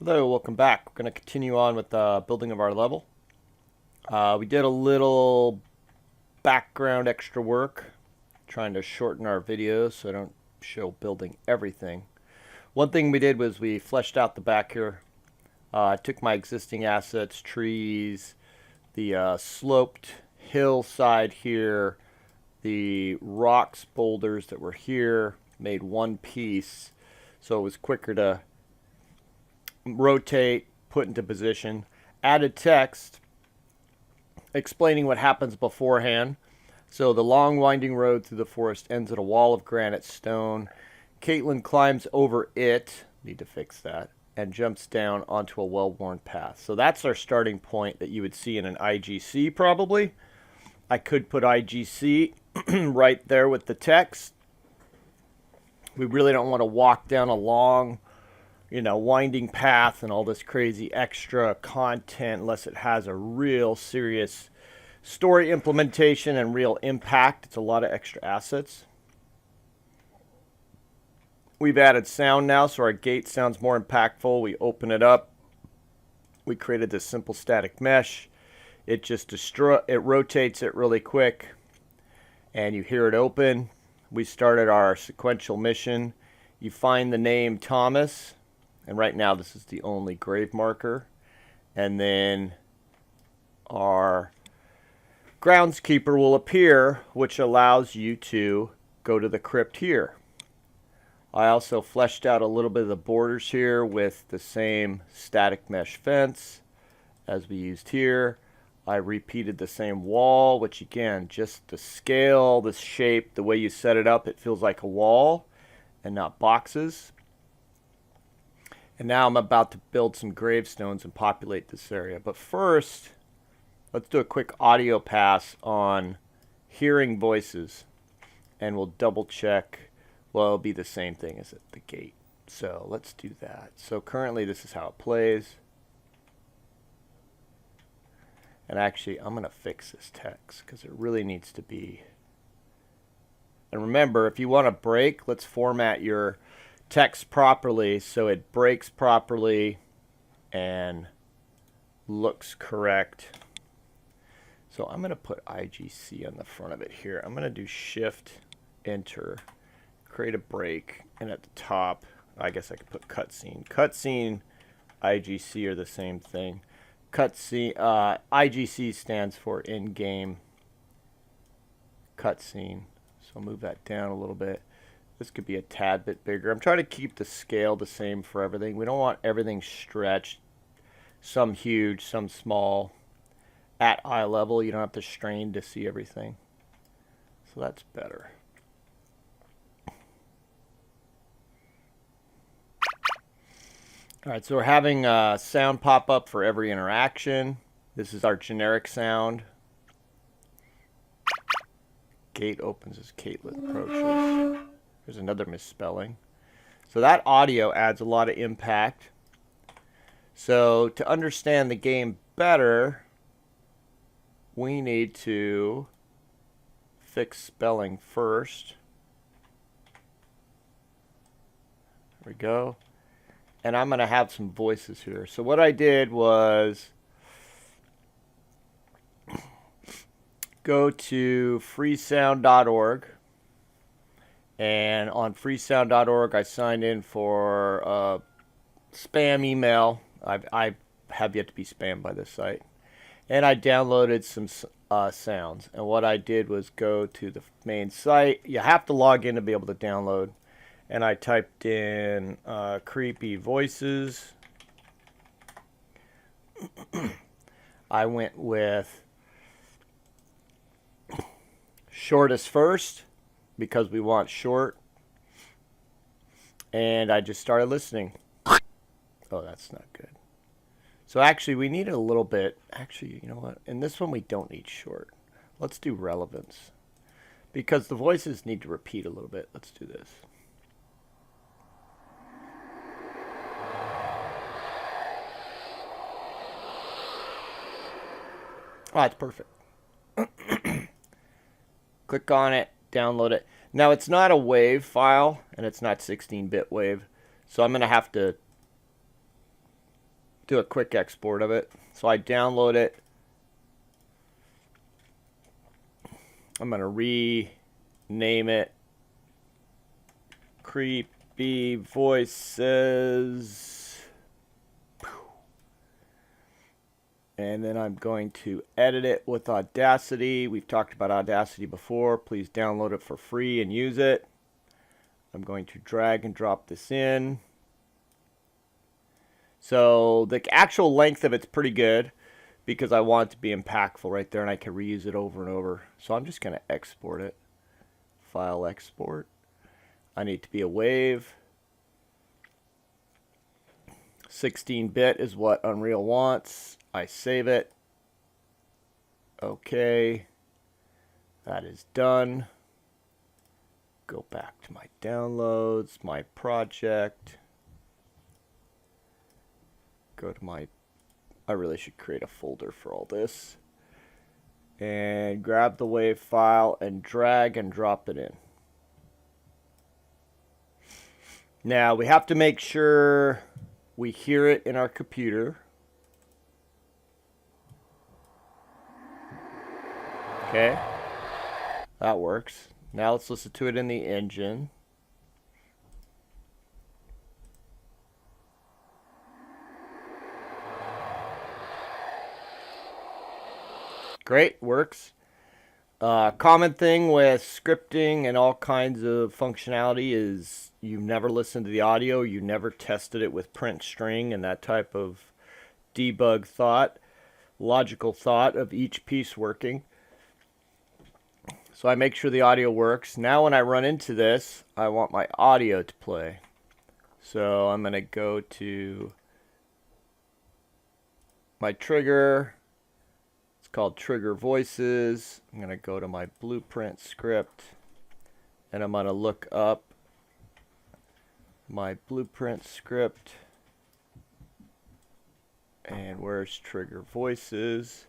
Hello, welcome back. We're going to continue on with the building of our level. We did a little background extra work, trying to shorten our videos so I don't show building everything. One thing we did was we fleshed out the back here. I took my existing assets, trees, the sloped hillside here, the rocks, boulders that were here, made one piece so it was quicker to rotate, put into position, added text explaining what happens beforehand. So the long winding road through the forest ends at a wall of granite stone. Caitlin climbs over it, need to fix that, and jumps down onto a well-worn path. So that's our starting point that you would see in an IGC probably. I could put IGC right there with the text. We really don't want to walk down a long winding path and all this crazy extra content unless it has a real serious story implementation and real impact. It's a lot of extra assets. We've added sound now, so our gate sounds more impactful. We open it up. We created this simple static mesh. It just rotates it really quick, and you hear it open. We started our sequential mission. You find the name Thomas. And right now, this is the only grave marker. And then our groundskeeper will appear, which allows you to go to the crypt here. I also fleshed out a little bit of the borders here with the same static mesh fence as we used here. I repeated the same wall, which again, just the scale, the shape, the way you set it up, it feels like a wall and not boxes. And now I'm about to build some gravestones and populate this area. But first, let's do a quick audio pass on hearing voices. And we'll double check. Well, it'll be the same thing as at the gate. So let's do that. So currently this is how it plays. And actually, I'm going to fix this text because it really needs to be. And remember, if you want to break, let's format your text properly so it breaks properly and looks correct. So I'm going to put IGC on the front of it here. I'm going to do Shift Enter, create a break, and at the top I guess I could put cutscene. Cutscene, IGC are the same thing. Cutscene, IGC stands for in-game cutscene. So I'll move that down a little bit. This could be a tad bit bigger. I'm trying to keep the scale the same for everything. We don't want everything stretched. Some huge, some small. At eye level, you don't have to strain to see everything. So that's better. Alright, so we're having sound pop up for every interaction. This is our generic sound. Gate opens as Caitlin approaches. There's another misspelling. So that audio adds a lot of impact. So to understand the game better, we need to fix spelling first. There we go. And I'm going to have some voices here. So what I did was go to freesound.org. And on freesound.org, I signed in for spam email. I have yet to be spammed by this site. And I downloaded some sounds. And what I did was go to the main site. You have to log in to be able to download. And I typed in creepy voices. I went with shortest first, because we want short. And I just started listening. Oh, that's not good. So actually, we need a little bit. Actually, you know what? In this one, we don't need short. Let's do relevance. Because the voices need to repeat a little bit. Let's do this. Oh, that's perfect. Click on it, download it. Now, it's not a WAV file, and it's not 16-bit WAV, so I'm going to have to do a quick export of it. So I download it. I'm going to rename it Creepy Voices. And then I'm going to edit it with Audacity. We've talked about Audacity before. Please download it for free and use it. I'm going to drag and drop this in. So the actual length of it's pretty good because I want it to be impactful right there and I can reuse it over and over. So I'm just going to export it. File export. I need to be a wave. 16-bit is what Unreal wants. I save it. Okay. That is done. Go back to my downloads, my project. Go to my... I really should create a folder for all this. And grab the wave file and drag and drop it in. Now we have to make sure we hear it in our computer. Okay, that works. Now let's listen to it in the engine. Great, works. Common thing with scripting and all kinds of functionality is you never listened to the audio, you never tested it with print string and that type of debug thought, logical thought of each piece working. So I make sure the audio works. Now when I run into this, I want my audio to play. So I'm going to go to my trigger. It's called Trigger Voices. I'm going to go to my blueprint script. And I'm going to look up my blueprint script. And where's Trigger Voices?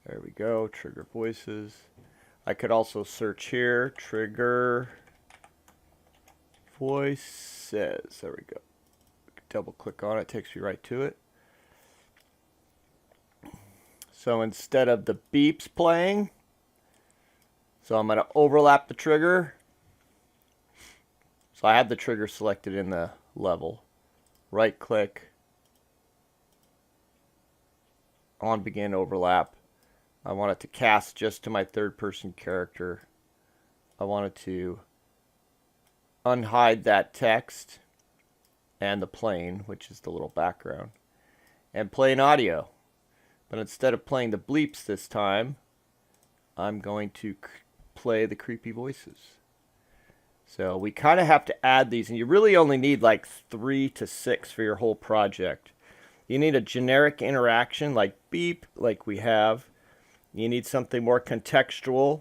There we go, Trigger Voices. I could also search here, Trigger Voices. There we go. Double click on it, takes you right to it. So instead of the beeps playing, so I'm going to overlap the trigger. So I have the trigger selected in the level. Right click on begin overlap. I want it to cast just to my third person character. I want it to unhide that text and the plane, which is the little background, and play an audio. But instead of playing the bleeps this time, I'm going to play the creepy voices. So we kind of have to add these, and you really only need like 3 to 6 for your whole project. You need a generic interaction like beep, like we have. You need something more contextual,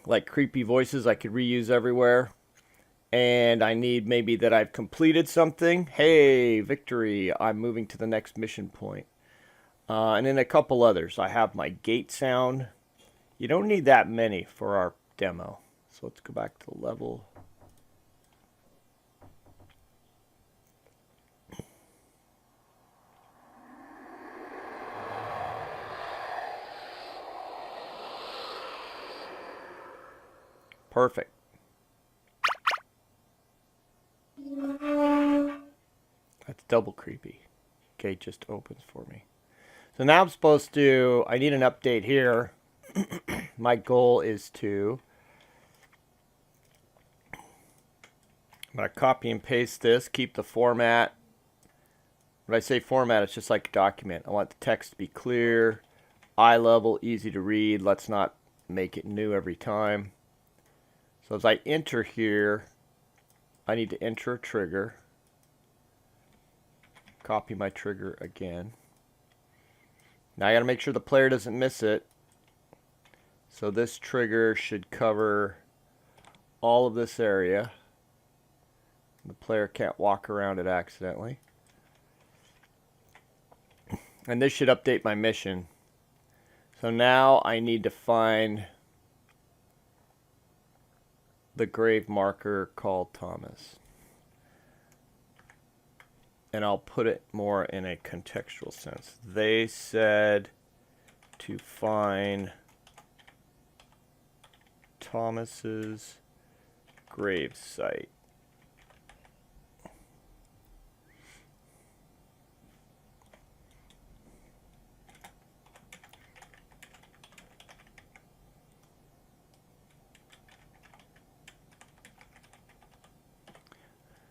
like creepy voices I could reuse everywhere. And I need maybe that I've completed something. Hey, victory, I'm moving to the next mission point. And then a couple others. I have my gate sound. You don't need that many for our demo. So let's go back to the level. Perfect. That's double creepy. Okay, just opens for me. So now I'm supposed to, I need an update here. My goal is to, I'm going to copy and paste this, keep the format. When I say format, it's just like a document. I want the text to be clear, eye level, easy to read. Let's not make it new every time. So as I enter here, I need to enter a trigger. Copy my trigger again. Now I got to make sure the player doesn't miss it. So this trigger should cover all of this area. The player can't walk around it accidentally. And this should update my mission. So now I need to find the grave marker called Thomas. and I'll put it more in a contextual sense. They said to find Thomas's grave site.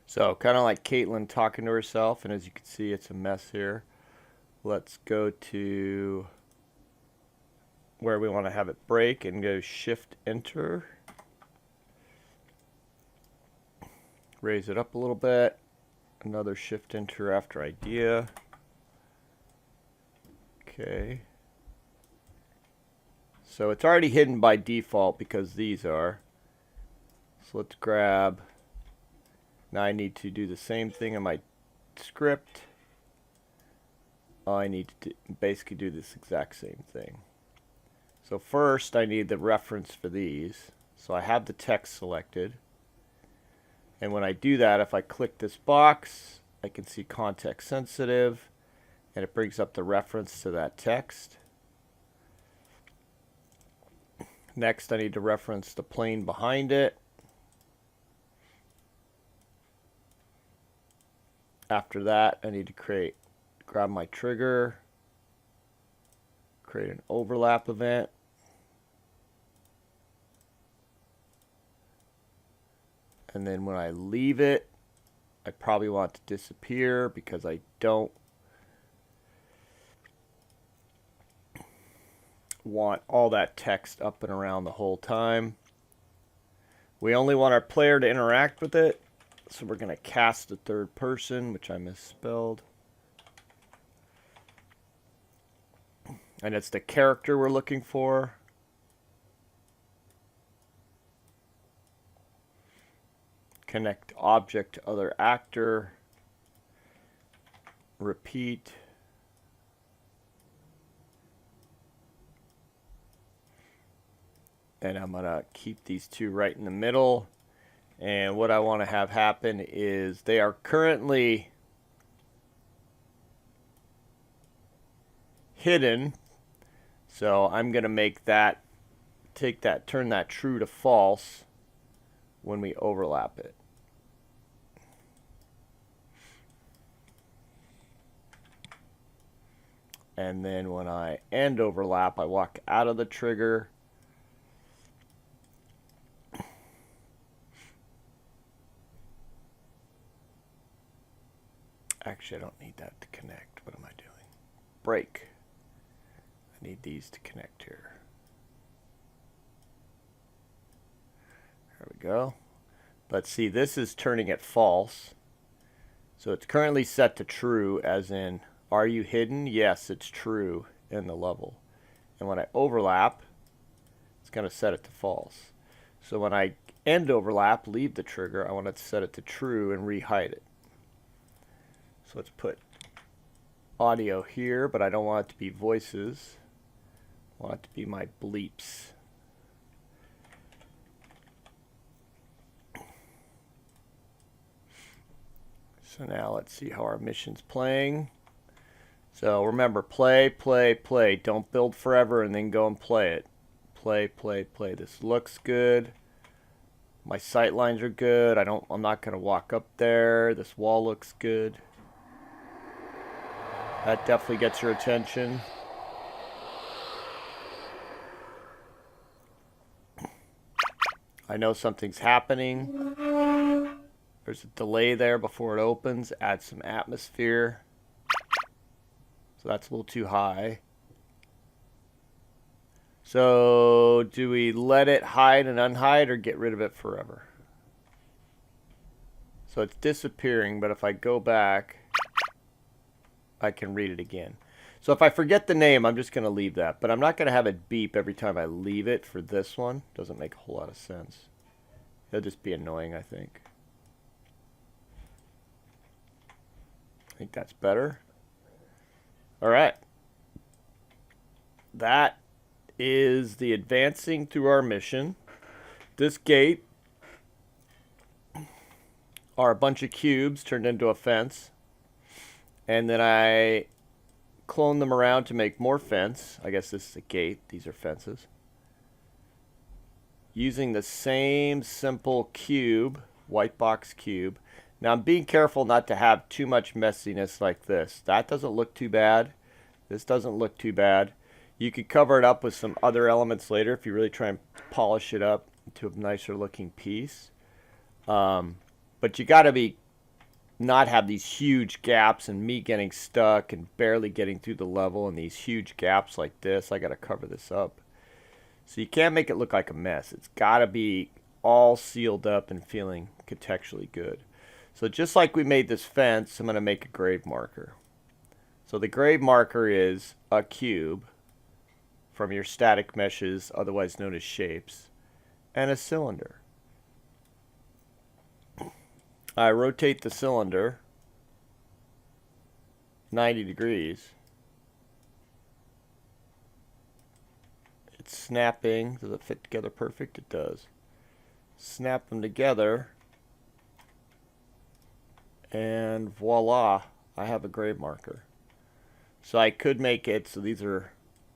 So kind of like Caitlin talking to herself, and as you can see, it's a mess here. Let's go to where we want to have it break and go Shift Enter. Raise it up a little bit. Another Shift Enter after idea. Okay. So it's already hidden by default because these are. So let's grab. Now I need to do the same thing in my script. I need to basically do this exact same thing. So first I need the reference for these. So I have the text selected. And when I do that, if I click this box, I can see context sensitive, and it brings up the reference to that text. Next I need to reference the plane behind it. After that, I need to grab my trigger, create an overlap event. And then when I leave it, I probably want it to disappear because I don't want all that text up and around the whole time. We only want our player to interact with it. So we're going to cast the third person, which I misspelled. And it's the character we're looking for. Connect object to other actor. Repeat. And I'm going to keep these two right in the middle. And what I want to have happen is they are currently hidden. So I'm going to make that, turn that true to false when we overlap it. And then when I end overlap, I walk out of the trigger. Actually, I don't need that to connect. What am I doing? Break. I need these to connect here. There we go. But see, this is turning it false. So it's currently set to true, as in, are you hidden? Yes, it's true in the level. And when I overlap, it's going to set it to false. So when I end overlap, leave the trigger, I want to set it to true and re-hide it. So let's put audio here, but I don't want it to be voices. I want it to be my bleeps. So now let's see how our mission's playing. So remember, play, play, play. Don't build forever and then go and play it. Play, play, play. This looks good. My sight lines are good. I'm not going to walk up there. This wall looks good. That definitely gets your attention. I know something's happening. There's a delay there before it opens. Add some atmosphere. So that's a little too high. So do we let it hide and unhide or get rid of it forever? So it's disappearing, but if I go back, I can read it again. So if I forget the name, I'm just going to leave that. But I'm not going to have it beep every time I leave it for this one. Doesn't make a whole lot of sense. It'll just be annoying, I think. I think that's better. All right. That is the advancing through our mission. This gate are a bunch of cubes turned into a fence. And then I clone them around to make more fence. I guess this is a gate. These are fences. Using the same simple cube, white box cube. Now I'm being careful not to have too much messiness like this. That doesn't look too bad. This doesn't look too bad. You could cover it up with some other elements later if you really try and polish it up into a nicer looking piece. But you got to not have these huge gaps and me getting stuck and barely getting through the level and these huge gaps like this. I got to cover this up. So you can't make it look like a mess. It's got to be all sealed up and feeling contextually good. So just like we made this fence, I'm going to make a grave marker. So the grave marker is a cube from your static meshes, otherwise known as shapes, and a cylinder. I rotate the cylinder 90 degrees. It's snapping. Does it fit together perfect? It does. Snap them together, and voila, I have a grave marker. So I could make it so these are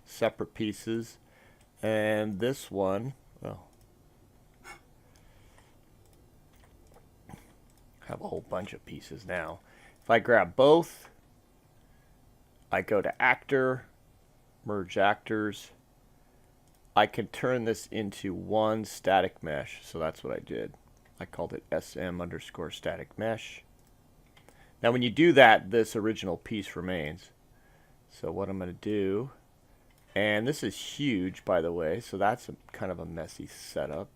separate pieces, and this one, well, I have a whole bunch of pieces now. If I grab both, I go to actor, merge actors, I can turn this into one static mesh. So that's what I did. I called it SM_static mesh. Now when you do that, this original piece remains. So what I'm going to do, and this is huge by the way, so that's kind of a messy setup.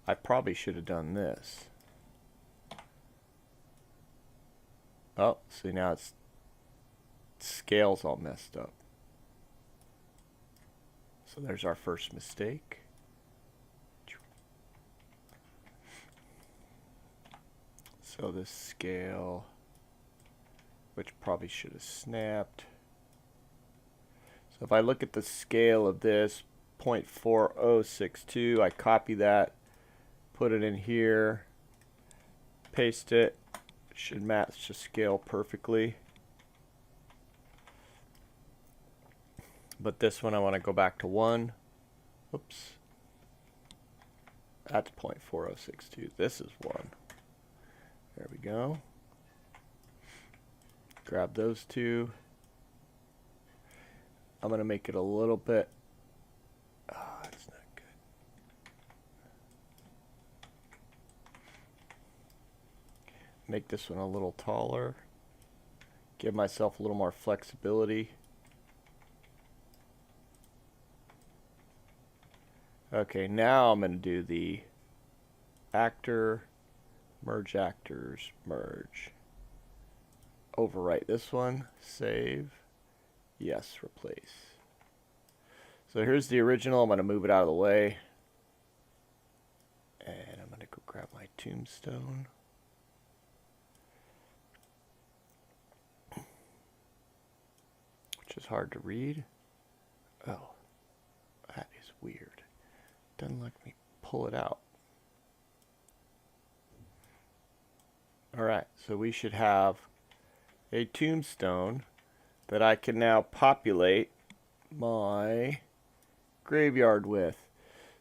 I probably should have done this. Oh, see now it's scale's all messed up. So there's our first mistake. So this scale, which probably should have snapped. So if I look at the scale of this, 0.4062, I copy that, put it in here, paste it, should match the scale perfectly. But this one I want to go back to 1. Oops. That's 0.4062. This is 1. There we go. Grab those two. I'm going to make it a little bit. Oh, that's not good. Make this one a little taller. Give myself a little more flexibility. Okay, now I'm going to do the actor, merge actors, merge. Overwrite this one, save, yes, replace. So here's the original. I'm going to move it out of the way. And I'm going to go grab my tombstone. Which is hard to read. Oh, that is weird. Doesn't let me pull it out. Alright, so we should have a tombstone that I can now populate my graveyard with.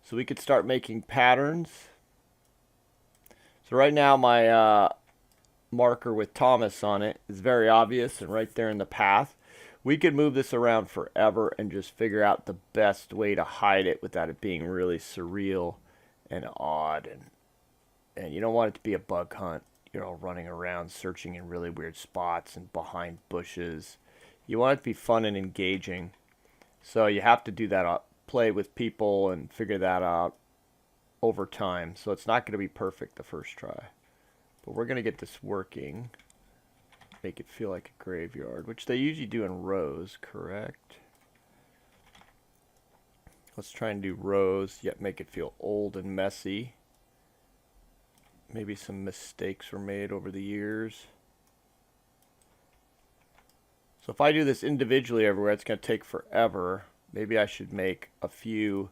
So we could start making patterns. So right now my marker with Thomas on it is very obvious and right there in the path. We could move this around forever and just figure out the best way to hide it without it being really surreal and odd. And you don't want it to be a bug hunt. You're all running around searching in really weird spots and behind bushes. You want it to be fun and engaging. So you have to do that, play with people and figure that out over time. So it's not going to be perfect the first try. But we're going to get this working. Make it feel like a graveyard, which they usually do in rows, correct? Let's try and do rows, yet make it feel old and messy. Maybe some mistakes were made over the years. So if I do this individually everywhere, it's going to take forever. Maybe I should make a few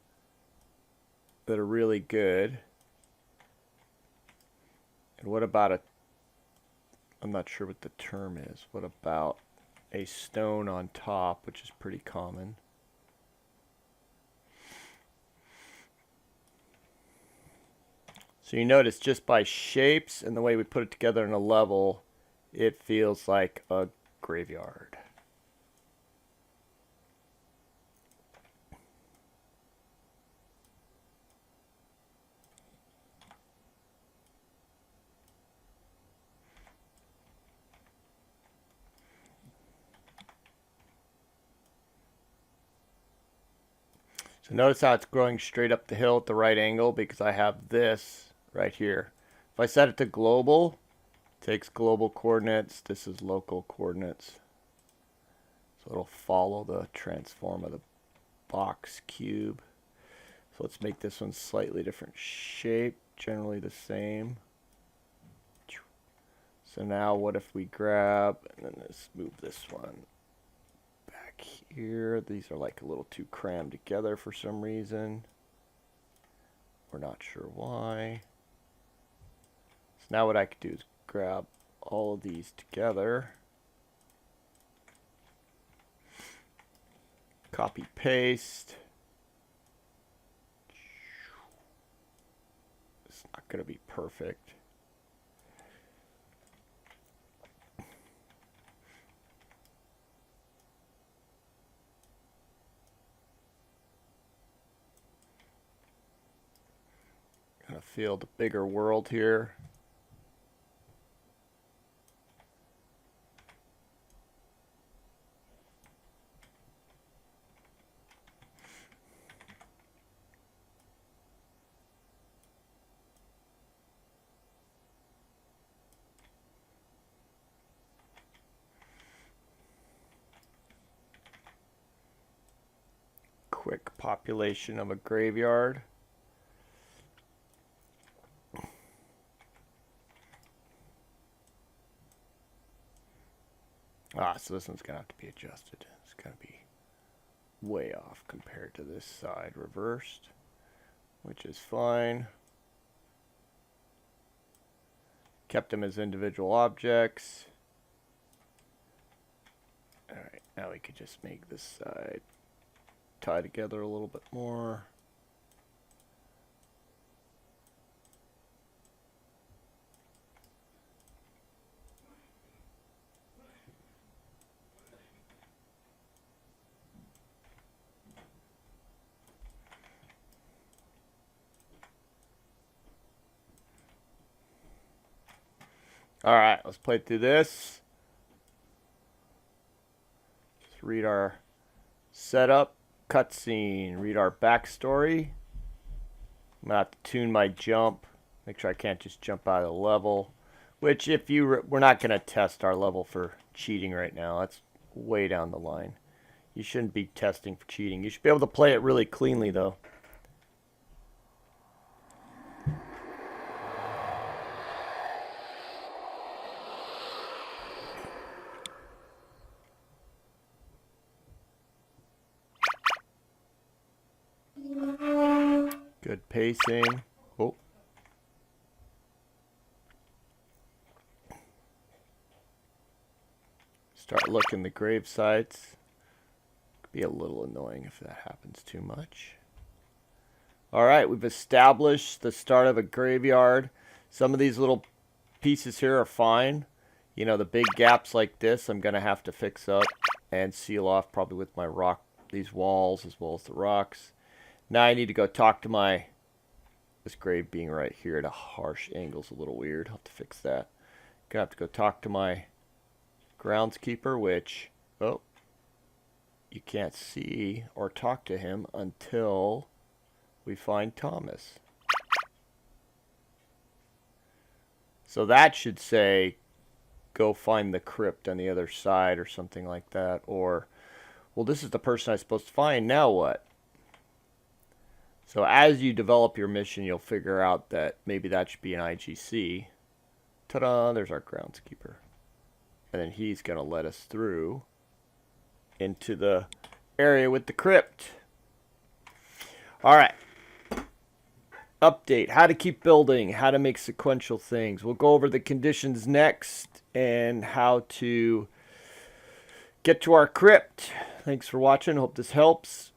that are really good. And what about I'm not sure what the term is. What about a stone on top, which is pretty common? So you notice just by shapes and the way we put it together in a level, it feels like a graveyard. So notice how it's growing straight up the hill at the right angle because I have this right here. If I set it to global, it takes global coordinates. This is local coordinates. So it'll follow the transform of the box cube. So let's make this one slightly different shape, generally the same. So now what if we grab, and then let's move this one back here. These are like a little too crammed together for some reason. We're not sure why. So now what I could do is grab all of these together. Copy paste. It's not going to be perfect. Kind of feel the bigger world here. Quick population of a graveyard. So this one's going to have to be adjusted. It's going to be way off compared to this side reversed, which is fine. Kept them as individual objects. Alright, now we could just make this side tie together a little bit more. Alright, let's play through this. Just read our setup, cutscene, read our backstory. I'm going to have to tune my jump, make sure I can't just jump out of the level. Which, if you, we're not going to test our level for cheating right now. That's way down the line. You shouldn't be testing for cheating. You should be able to play it really cleanly, though. Good pacing. Oh. Start looking the grave sites. Could be a little annoying if that happens too much. Alright, we've established the start of a graveyard. Some of these little pieces here are fine. You know, the big gaps like this I'm going to have to fix up and seal off probably with my rock, these walls as well as the rocks. Now I need to go talk to this grave being right here at a harsh angle is a little weird. I'll have to fix that. Gonna have to go talk to my groundskeeper, which, oh, you can't see or talk to him until we find Thomas. So that should say, go find the crypt on the other side or something like that. Or, well, this is the person I'm supposed to find. Now what? So as you develop your mission, you'll figure out that maybe that should be an IGC. Ta-da, there's our groundskeeper. And then he's going to let us through into the area with the crypt. All right. update, how to keep building, how to make sequential things. We'll go over the conditions next and how to get to our crypt. Thanks for watching. Hope this helps.